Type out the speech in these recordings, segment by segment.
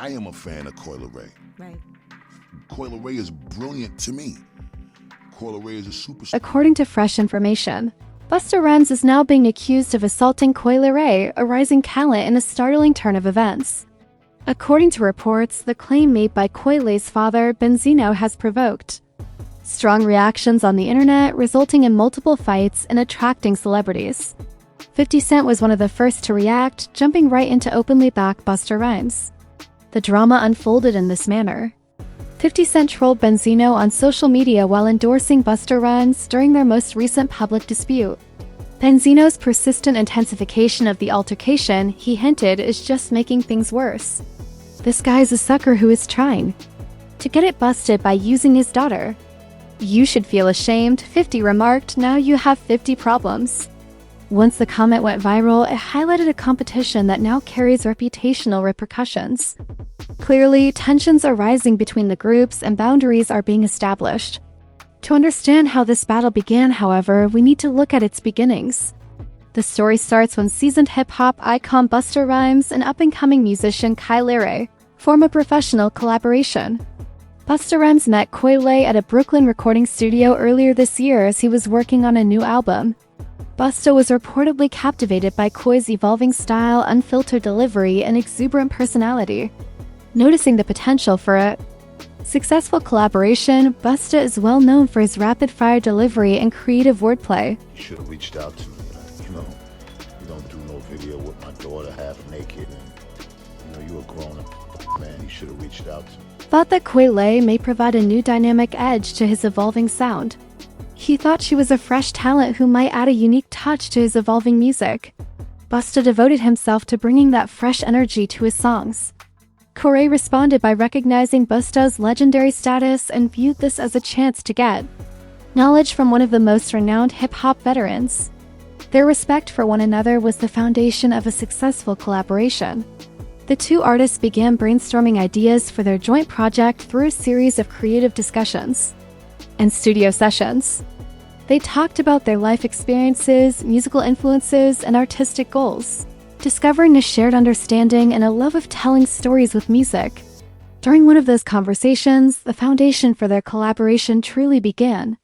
I am a fan of Coi Leray. Right. Coi Leray is brilliant to me. Coi Leray is a superstar. According to fresh information, Busta Rhymes is now being accused of assaulting Coi Leray, a rising talent in a startling turn of events. According to reports, the claim made by Coi Leray's father, Benzino, has provoked strong reactions on the internet, resulting in multiple fights and attracting celebrities. 50 Cent was one of the first to react, jumping right into openly back Busta Rhymes. The drama unfolded in this manner. 50 Cent trolled Benzino on social media while endorsing Busta Rhymes during their most recent public dispute. Benzino's persistent intensification of the altercation, he hinted, is just making things worse. This guy's a sucker who is trying to get it busted by using his daughter. You should feel ashamed, 50 remarked. Now you have 50 problems. Once the comment went viral, it highlighted a competition that now carries reputational repercussions. Clearly, tensions are rising between the groups and boundaries are being established. To understand how this battle began, however, we need to look at its beginnings. The story starts when seasoned hip-hop icon Busta Rhymes and up-and-coming musician Coi Leray form a professional collaboration. Busta Rhymes met Coi Leray at a Brooklyn recording studio earlier this year as he was working on a new album. Busta was reportedly captivated by Coi's evolving style, unfiltered delivery, and exuberant personality. Noticing the potential for a successful collaboration, Busta is well known for his rapid-fire delivery and creative wordplay. You should have reached out to me. You don't do no video with my daughter half naked, and you a grown-up man. You should have reached out to me. Thought that Coi Leray may provide a new dynamic edge to his evolving sound. He thought she was a fresh talent who might add a unique touch to his evolving music. Busta devoted himself to bringing that fresh energy to his songs. Coi Leray responded by recognizing Busta's legendary status and viewed this as a chance to get knowledge from one of the most renowned hip-hop veterans. Their respect for one another was the foundation of a successful collaboration. The two artists began brainstorming ideas for their joint project through a series of creative discussions and studio sessions. They talked about their life experiences, musical influences, and artistic goals, discovering a shared understanding and a love of telling stories with music. During one of those conversations, the foundation for their collaboration truly began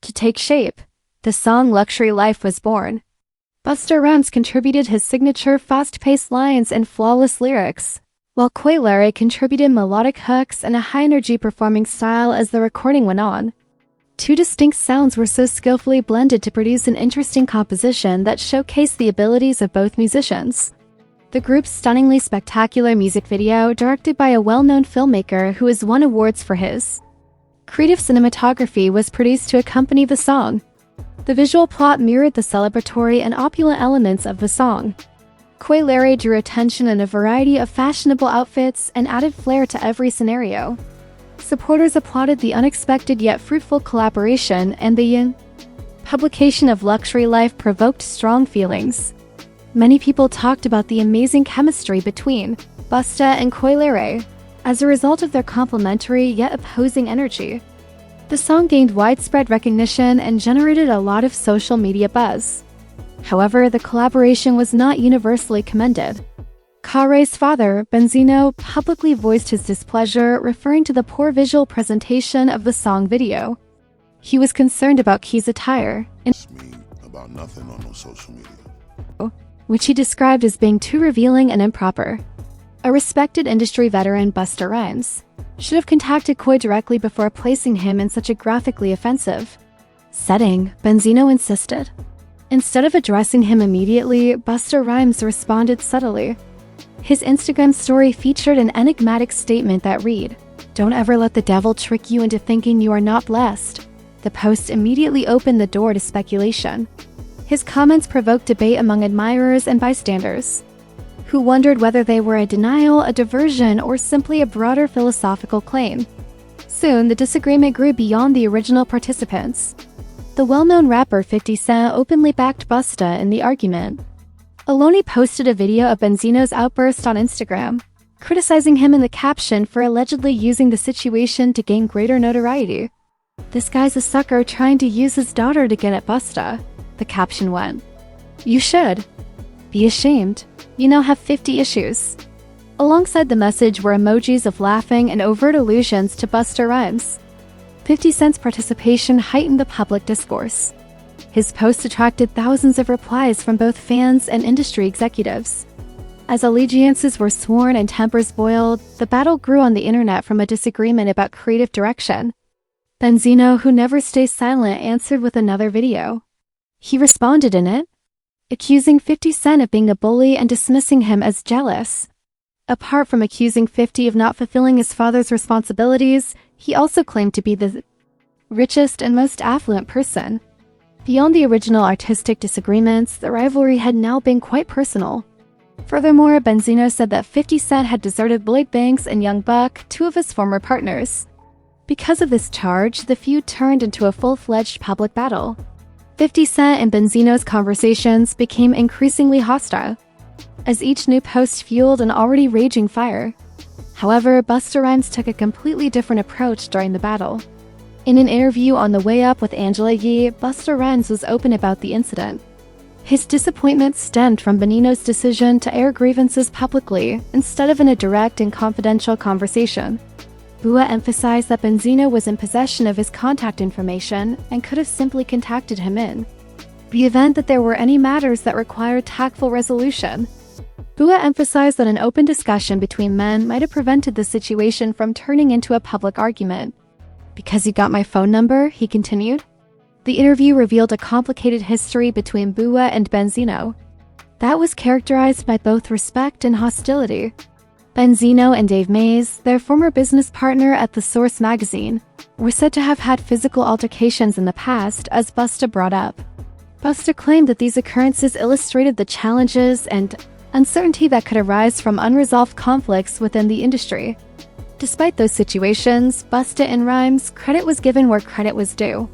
to take shape. The song Luxury Life was born. Busta Rhymes contributed his signature fast-paced lines and flawless lyrics, while Coi Leray contributed melodic hooks and a high-energy performing style as the recording went on. Two distinct sounds were so skillfully blended to produce an interesting composition that showcased the abilities of both musicians. The group's stunningly spectacular music video, directed by a well-known filmmaker who has won awards for his creative cinematography, was produced to accompany the song. The visual plot mirrored the celebratory and opulent elements of the song. Coi Leray drew attention in a variety of fashionable outfits and added flair to every scenario. Supporters applauded the unexpected yet fruitful collaboration, and the publication of Luxury Life provoked strong feelings. Many people talked about the amazing chemistry between Busta and Coi Leray as a result of their complementary yet opposing energy. The song gained widespread recognition and generated a lot of social media buzz. However, the collaboration was not universally commended. Coi Leray's father, Benzino, publicly voiced his displeasure, referring to the poor visual presentation of the song video. He was concerned about Key's attire, about nothing on no social media, which he described as being too revealing and improper. A respected industry veteran, Busta Rhymes, should have contacted Coi directly before placing him in such a graphically offensive setting, Benzino insisted. Instead of addressing him immediately, Busta Rhymes responded subtly. His Instagram story featured an enigmatic statement that read, "Don't ever let the devil trick you into thinking you are not blessed." The post immediately opened the door to speculation. His comments provoked debate among admirers and bystanders, who wondered whether they were a denial, a diversion, or simply a broader philosophical claim. Soon, the disagreement grew beyond the original participants. The well-known rapper 50 Cent openly backed Busta in the argument. Aloni posted a video of Benzino's outburst on Instagram, criticizing him in the caption for allegedly using the situation to gain greater notoriety. "This guy's a sucker trying to use his daughter to get at Busta," the caption went. "You should be ashamed. You now have 50 issues." Alongside the message were emojis of laughing and overt allusions to Busta Rhymes. 50 Cent's participation heightened the public discourse. His post attracted thousands of replies from both fans and industry executives. As allegiances were sworn and tempers boiled, the battle grew on the internet from a disagreement about creative direction. Benzino, who never stays silent, answered with another video. He responded in it, accusing 50 Cent of being a bully and dismissing him as jealous. Apart from accusing 50 of not fulfilling his father's responsibilities, he also claimed to be the richest and most affluent person. Beyond the original artistic disagreements, the rivalry had now been quite personal. Furthermore, Benzino said that 50 Cent had deserted Lloyd Banks and Young Buck, two of his former partners. Because of this charge, the feud turned into a full-fledged public battle. 50 Cent and Benzino's conversations became increasingly hostile, as each new post fueled an already raging fire. However, Busta Rhymes took a completely different approach during the battle. In an interview on The Way Up with Angela Yee, Busta Rhymes was open about the incident. His disappointment stemmed from Benzino's decision to air grievances publicly instead of in a direct and confidential conversation. Bua emphasized that Benzino was in possession of his contact information and could have simply contacted him in the event that there were any matters that required tactful resolution. Bua emphasized that an open discussion between men might have prevented the situation from turning into a public argument. "Because you got my phone number," he continued. The interview revealed a complicated history between Bua and Benzino that was characterized by both respect and hostility. Benzino and Dave Mays, their former business partner at The Source magazine, were said to have had physical altercations in the past, as Busta brought up. Busta claimed that these occurrences illustrated the challenges and uncertainty that could arise from unresolved conflicts within the industry. Despite those situations, Busta and Rhymes, credit was given where credit was due.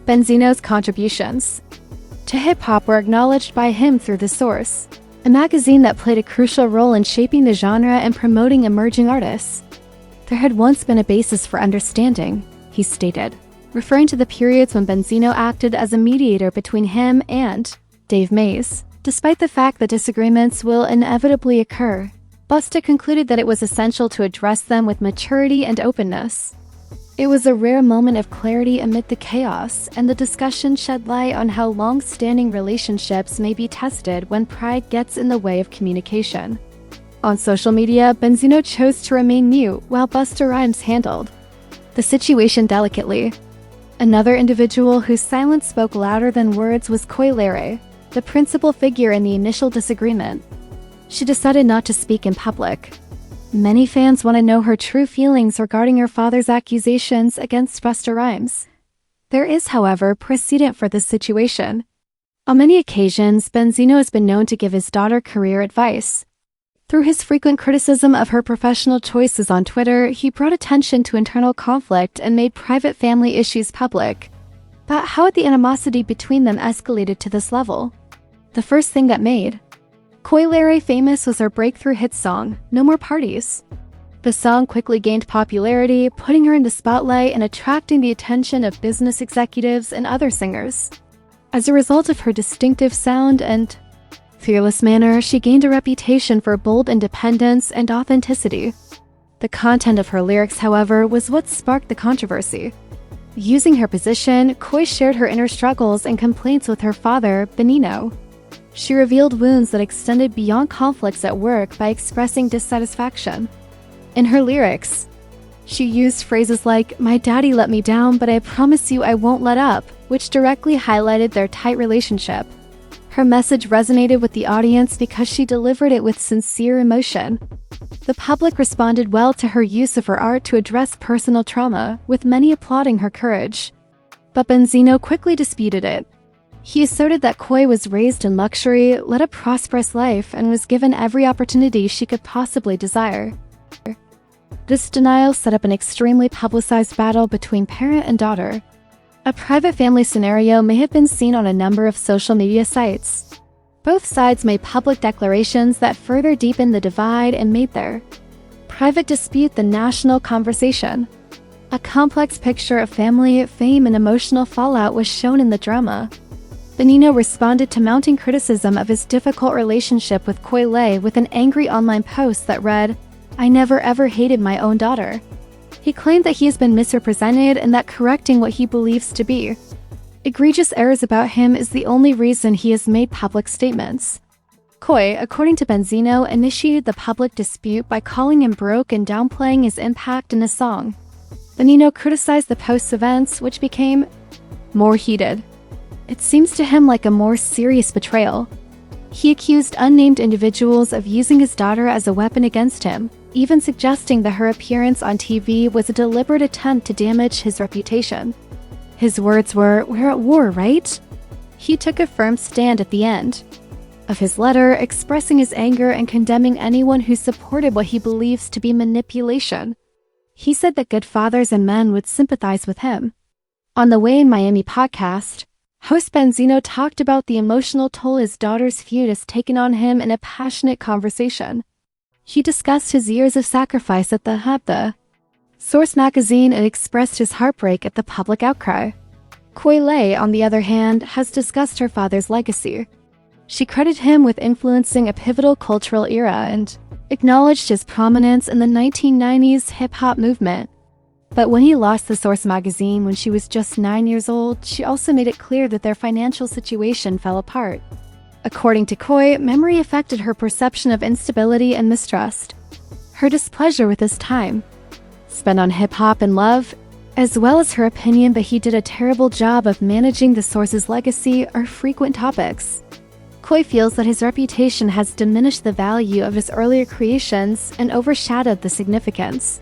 Benzino's contributions to hip-hop were acknowledged by him through The Source, a magazine that played a crucial role in shaping the genre and promoting emerging artists. "There had once been a basis for understanding," he stated, referring to the periods when Benzino acted as a mediator between him and Dave Mays. Despite the fact that disagreements will inevitably occur, Busta concluded that it was essential to address them with maturity and openness. It was a rare moment of clarity amid the chaos, and the discussion shed light on how long-standing relationships may be tested when pride gets in the way of communication. On social media, Benzino chose to remain mute while Busta Rhymes handled the situation delicately. Another individual whose silence spoke louder than words was Coi Leray, the principal figure in the initial disagreement. She decided not to speak in public. Many fans want to know her true feelings regarding her father's accusations against Busta Rhymes. There is, however, precedent for this situation. On many occasions, Benzino has been known to give his daughter career advice. Through his frequent criticism of her professional choices on Twitter, he brought attention to internal conflict and made private family issues public. But how had the animosity between them escalated to this level? The first thing that made Coi Leray famous was her breakthrough hit song, "No More Parties." The song quickly gained popularity, putting her in the spotlight and attracting the attention of business executives and other singers. As a result of her distinctive sound and fearless manner, she gained a reputation for bold independence and authenticity. The content of her lyrics, however, was what sparked the controversy. Using her position, Coi shared her inner struggles and complaints with her father, Benzino. She revealed wounds that extended beyond conflicts at work by expressing dissatisfaction. In her lyrics, she used phrases like, "My daddy let me down, but I promise you I won't let up," which directly highlighted their tight relationship. Her message resonated with the audience because she delivered it with sincere emotion. The public responded well to her use of her art to address personal trauma, with many applauding her courage. But Benzino quickly disputed it. He asserted that Coi was raised in luxury, led a prosperous life, and was given every opportunity she could possibly desire. This denial set up an extremely publicized battle between parent and daughter. A private family scenario may have been seen on a number of social media sites. Both sides made public declarations that further deepened the divide and made their private dispute the national conversation. A complex picture of family, fame, and emotional fallout was shown in the drama. Benzino responded to mounting criticism of his difficult relationship with Coi Leray with an angry online post that read, "I never ever hated my own daughter." He claimed that he has been misrepresented and that correcting what he believes to be egregious errors about him is the only reason he has made public statements. Coi, according to Benzino, initiated the public dispute by calling him broke and downplaying his impact in a song. Benzino criticized the post's events, which became more heated. It seems to him like a more serious betrayal. He accused unnamed individuals of using his daughter as a weapon against him, even suggesting that her appearance on TV was a deliberate attempt to damage his reputation. His words were, "We're at war, right?" He took a firm stand at the end of his letter, expressing his anger and condemning anyone who supported what he believes to be manipulation. He said that good fathers and men would sympathize with him. On the Way in Miami podcast, host Benzino talked about the emotional toll his daughter's feud has taken on him in a passionate conversation. He discussed his years of sacrifice at the Source magazine and expressed his heartbreak at the public outcry. Coi Leray, on the other hand, has discussed her father's legacy. She credited him with influencing a pivotal cultural era and acknowledged his prominence in the 1990s hip-hop movement. But when he lost the Source magazine when she was just 9 years old, she also made it clear that their financial situation fell apart. According to Coi, memory affected her perception of instability and mistrust. Her displeasure with his time spent on hip-hop and love, as well as her opinion that he did a terrible job of managing the Source's legacy, are frequent topics. Coi feels that his reputation has diminished the value of his earlier creations and overshadowed the significance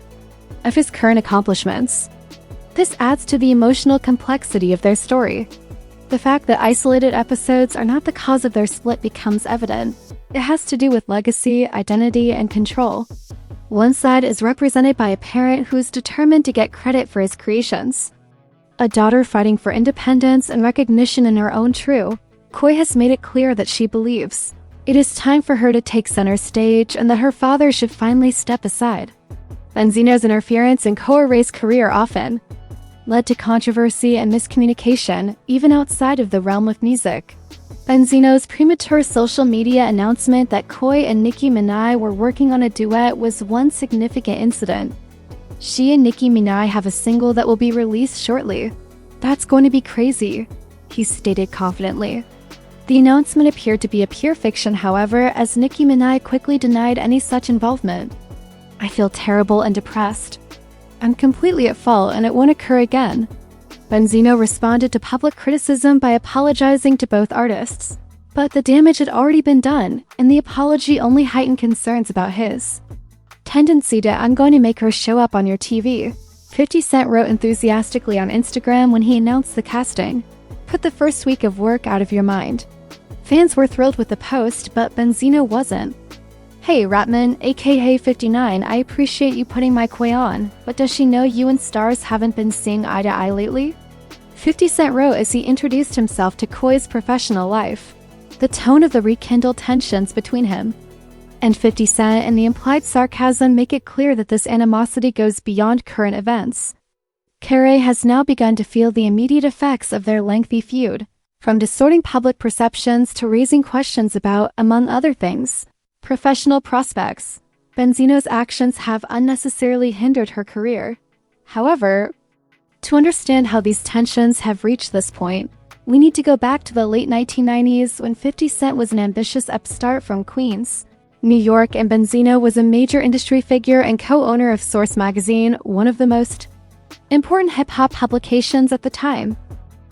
of his current accomplishments. This adds to the emotional complexity of their story. The fact that isolated episodes are not the cause of their split becomes evident. It has to do with legacy, identity, and control. One side is represented by a parent who is determined to get credit for his creations. A daughter fighting for independence and recognition in her own true. Coi has made it clear that she believes it is time for her to take center stage and that her father should finally step aside. Benzino's interference in Coi Leray's career often led to controversy and miscommunication, even outside of the realm of music. Benzino's premature social media announcement that Coi and Nicki Minaj were working on a duet was one significant incident. She and Nicki Minaj have a single that will be released shortly. "That's going to be crazy," he stated confidently. The announcement appeared to be a pure fiction, however, as Nicki Minaj quickly denied any such involvement. "I feel terrible and depressed. I'm completely at fault and it won't occur again." Benzino responded to public criticism by apologizing to both artists. But the damage had already been done, and the apology only heightened concerns about his tendency to "I'm going to make her show up on your TV." 50 Cent wrote enthusiastically on Instagram when he announced the casting, "Put the first week of work out of your mind." Fans were thrilled with the post, but Benzino wasn't. "Hey Ratman, aka 59, I appreciate you putting my Coi on, but does she know you and Stars haven't been seeing eye to eye lately?" 50 Cent wrote as he introduced himself to Coi's professional life. The tone of the rekindled tensions between him and 50 Cent and the implied sarcasm make it clear that this animosity goes beyond current events. Coi Leray has now begun to feel the immediate effects of their lengthy feud, from distorting public perceptions to raising questions about, among other things, professional prospects. Benzino's actions have unnecessarily hindered her career. However, to understand how these tensions have reached this point, we need to go back to the late 1990s when 50 Cent was an ambitious upstart from Queens, New York, and Benzino was a major industry figure and co-owner of Source magazine, one of the most important hip-hop publications at the time.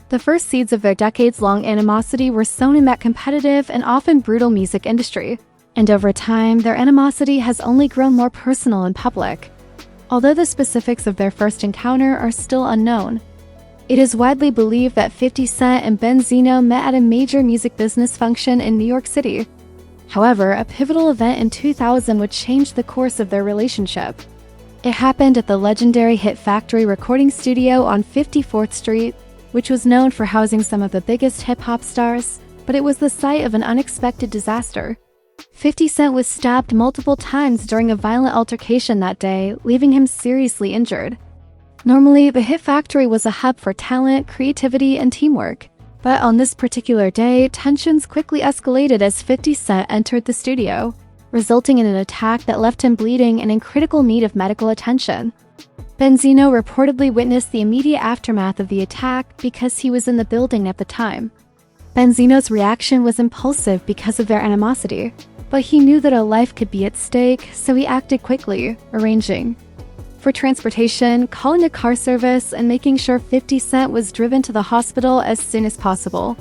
The first seeds of their decades-long animosity were sown in that competitive and often brutal music industry, and over time, their animosity has only grown more personal and public. Although the specifics of their first encounter are still unknown, it is widely believed that 50 Cent and Benzino met at a major music business function in New York City. However, a pivotal event in 2000 would change the course of their relationship. It happened at the legendary Hit Factory recording studio on 54th Street, which was known for housing some of the biggest hip-hop stars, but it was the site of an unexpected disaster. 50 Cent was stabbed multiple times during a violent altercation that day, leaving him seriously injured. Normally, the Hit Factory was a hub for talent, creativity, and teamwork. But on this particular day, tensions quickly escalated as 50 Cent entered the studio, resulting in an attack that left him bleeding and in critical need of medical attention. Benzino reportedly witnessed the immediate aftermath of the attack because he was in the building at the time. Benzino's reaction was impulsive because of their animosity, but he knew that a life could be at stake, so he acted quickly, arranging for transportation, calling a car service, and making sure 50 Cent was driven to the hospital as soon as possible.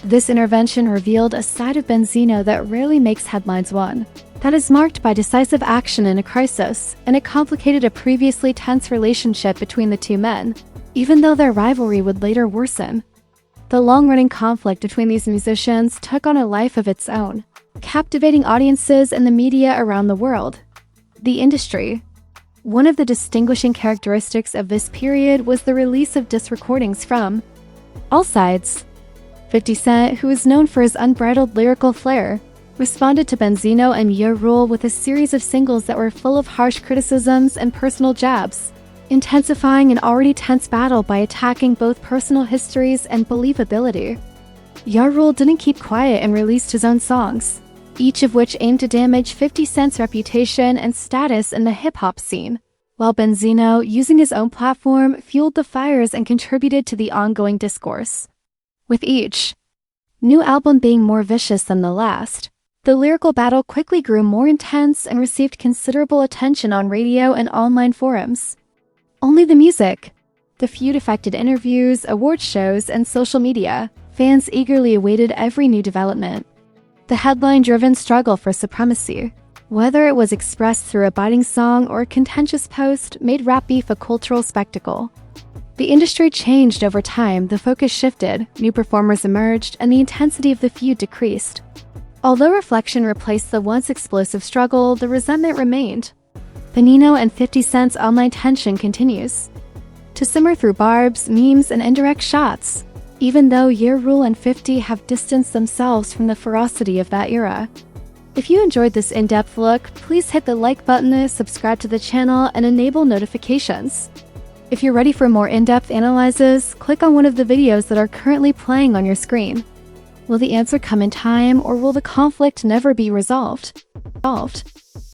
This intervention revealed a side of Benzino that rarely makes headlines one. That is marked by decisive action in a crisis, and it complicated a previously tense relationship between the two men, even though their rivalry would later worsen. The long-running conflict between these musicians took on a life of its own, captivating audiences and the media around the world. The industry. One of the distinguishing characteristics of this period was the release of diss recordings from all sides. 50 Cent, who is known for his unbridled lyrical flair, responded to Benzino and Ja Rule with a series of singles that were full of harsh criticisms and personal jabs, intensifying an already tense battle by attacking both personal histories and believability. Ja Rule didn't keep quiet and released his own songs, each of which aimed to damage 50 Cent's reputation and status in the hip-hop scene, while Benzino, using his own platform, fueled the fires and contributed to the ongoing discourse. With each new album being more vicious than the last, the lyrical battle quickly grew more intense and received considerable attention on radio and online forums. Only the music. The feud affected interviews, award shows, and social media. Fans eagerly awaited every new development. The headline-driven struggle for supremacy, whether it was expressed through a biting song or a contentious post, made rap beef a cultural spectacle. The industry changed over time, the focus shifted, new performers emerged, and the intensity of the feud decreased. Although reflection replaced the once explosive struggle, the resentment remained. Benzino and 50 Cent's online tension continues to simmer through barbs, memes, and indirect shots, even though Ja Rule and 50 have distanced themselves from the ferocity of that era. If you enjoyed this in-depth look, please hit the like button, subscribe to the channel, and enable notifications. If you're ready for more in-depth analyses, click on one of the videos that are currently playing on your screen. Will the answer come in time, or will the conflict never be resolved?